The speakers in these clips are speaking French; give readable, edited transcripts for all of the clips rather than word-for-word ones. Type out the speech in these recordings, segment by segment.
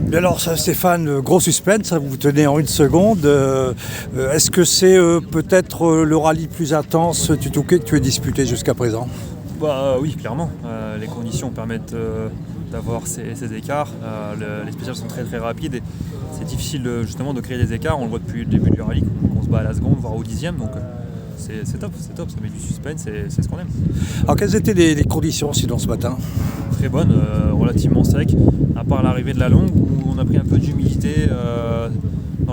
Bien alors ça, Stéphane, gros suspense, ça, vous tenez en une seconde. Est-ce que c'est peut-être le rallye plus intense du Touquet que tu as disputé jusqu'à présent? Oui, clairement. Les conditions permettent d'avoir ces écarts. Les spéciales sont très très rapides et c'est difficile justement de créer des écarts. On le voit depuis le début du rallye qu'on se bat à la seconde, voire au dixième. Donc c'est top, ça met du suspense et c'est ce qu'on aime. Alors quelles étaient les conditions sinon ce matin? Très bonne, relativement sec, à part l'arrivée de la longue où on a pris un peu d'humidité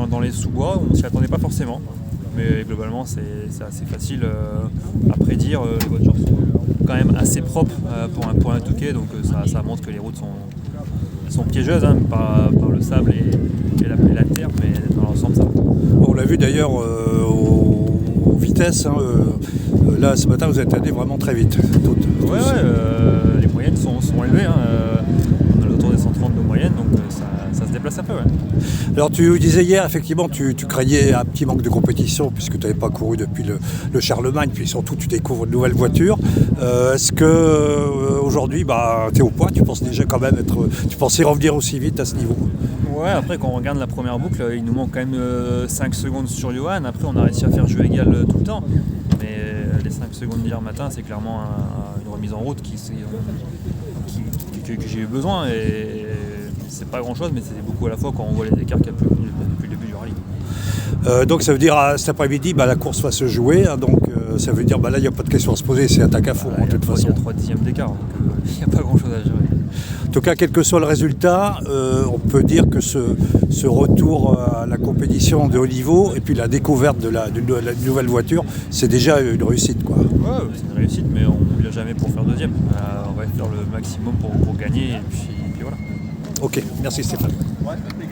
dans les sous-bois, on ne s'y attendait pas forcément. Mais globalement c'est assez facile à prédire. Les voitures sont quand même assez propres pour un Touquet, donc ça montre que les routes sont piégeuses par le sable et la terre, mais dans l'ensemble ça va. On l'a vu d'ailleurs aux vitesses, là ce matin vous êtes allé vraiment très vite. Les moyennes sont élevées, on est autour des 130 de moyenne, donc ça se déplace un peu. Ouais. Alors tu disais hier effectivement tu craignais un petit manque de compétition puisque tu n'avais pas couru depuis le Charlemagne, puis surtout tu découvres une nouvelle voiture. Est-ce que aujourd'hui tu es au point, tu penses déjà quand même tu pensais revenir aussi vite à ce niveau? Ouais, après quand on regarde la première boucle, il nous manque quand même 5 secondes sur Johan. Après on a réussi à faire jeu égal tout le temps. Mais les 5 secondes d'hier matin, c'est clairement une remise en route que j'ai eu besoin. Et c'est pas grand chose, mais c'est beaucoup à la fois quand on voit les écarts qu'il y a depuis le début du rallye. Donc ça veut dire cet après-midi la course va se jouer, donc ça veut dire là il n'y a pas de question à se poser, c'est attaque à fond de toute façon. Il y a 3 dixièmes d'écart, donc il n'y a pas grand chose à gérer. En tout cas, quel que soit le résultat, on peut dire que ce retour à la compétition de haut niveau et puis la découverte de la nouvelle voiture, c'est déjà une réussite, quoi. Ouais, c'est une réussite, mais on ne vient jamais pour faire deuxième. On va faire le maximum pour gagner et puis voilà. Ok, merci Stéphane.